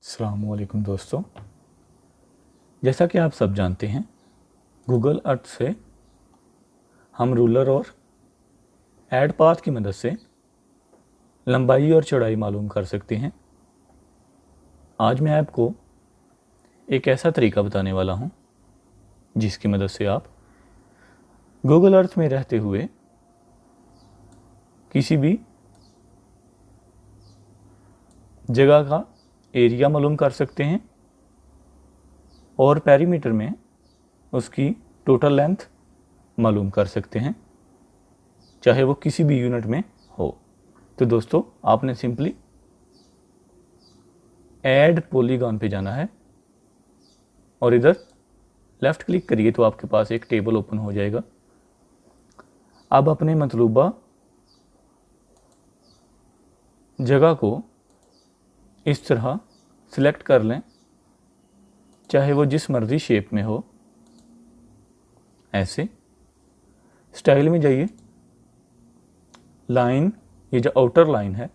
अस्सलामुअलैकुम दोस्तों, जैसा कि आप सब जानते हैं गूगल अर्थ से हम रूलर और ऐड पाथ की मदद से लंबाई और चौड़ाई मालूम कर सकते हैं। आज मैं आपको एक ऐसा तरीका बताने वाला हूं जिसकी मदद से आप गूगल अर्थ में रहते हुए किसी भी जगह का एरिया मालूम कर सकते हैं और पेरीमीटर में उसकी टोटल लेंथ मालूम कर सकते हैं, चाहे वो किसी भी यूनिट में हो। तो दोस्तों, आपने सिंपली ऐड पॉलीगॉन पे जाना है और इधर लेफ़्ट क्लिक करिए तो आपके पास एक टेबल ओपन हो जाएगा। अब अपने मतलूबा जगह को इस तरह सिलेक्ट कर लें, चाहे वो जिस मर्ज़ी शेप में हो। ऐसे स्टाइल में जाइए, लाइन, ये जो आउटर लाइन है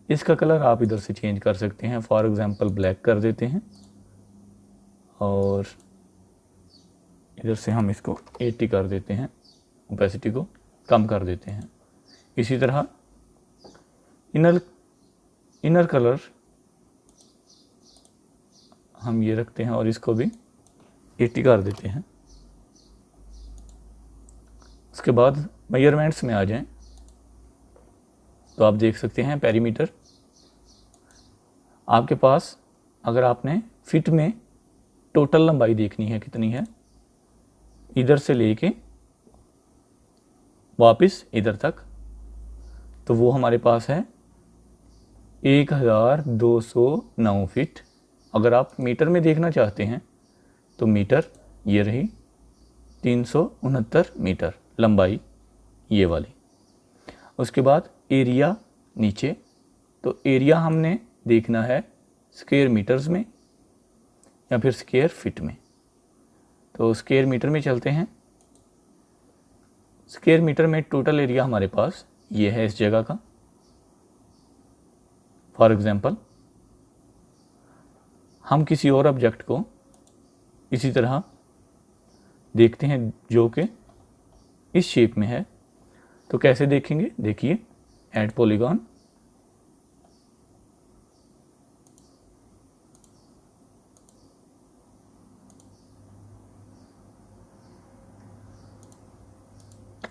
इसका कलर आप इधर से चेंज कर सकते हैं। फॉर एग्ज़ाम्पल ब्लैक कर देते हैं और इधर से हम इसको 80 कर देते हैं, ओपेसिटी को कम कर देते हैं। इसी तरह इनर कलर हम ये रखते हैं और इसको भी 80 कर देते हैं। उसके बाद मेजरमेंट्स में आ जाएं तो आप देख सकते हैं पेरीमीटर आपके पास, अगर आपने फिट में टोटल लंबाई देखनी है कितनी है, इधर से लेके वापस इधर तक, तो वो हमारे पास है 1209 फीट। अगर आप मीटर में देखना चाहते हैं तो मीटर ये रही 369 मीटर लंबाई ये वाली। उसके बाद एरिया नीचे, तो एरिया हमने देखना है स्क्वायर मीटर्स में या फिर स्क्वायर फीट में। तो स्क्वायर मीटर में चलते हैं। स्क्वायर मीटर में टोटल एरिया हमारे पास ये है इस जगह का। फॉर एग्जांपल हम किसी और ऑब्जेक्ट को इसी तरह देखते हैं जो कि इस शेप में है, तो कैसे देखेंगे? देखिए, ऐड पॉलीगॉन,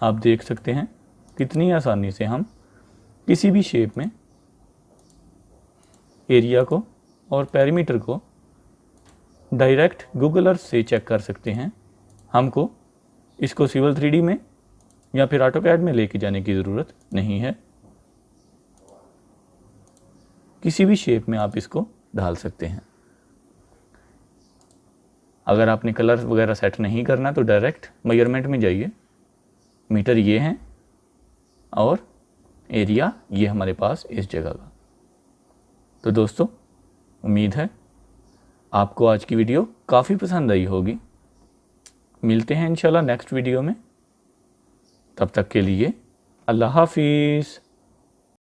आप देख सकते हैं कितनी आसानी से हम किसी भी शेप में एरिया को और पेरीमीटर को डायरेक्ट गूगल अर्थ से चेक कर सकते हैं। हमको इसको सिविल 3D में या फिर ऑटोकैड में लेके जाने की ज़रूरत नहीं है। किसी भी शेप में आप इसको ढाल सकते हैं। अगर आपने कलर वगैरह सेट नहीं करना तो डायरेक्ट मेजरमेंट में जाइए। मीटर ये हैं और एरिया ये हमारे पास इस जगह का। तो दोस्तों, उम्मीद है आपको आज की वीडियो काफ़ी पसंद आई होगी। मिलते हैं इंशाल्लाह नेक्स्ट वीडियो में। तब तक के लिए अल्लाह हाफिज़।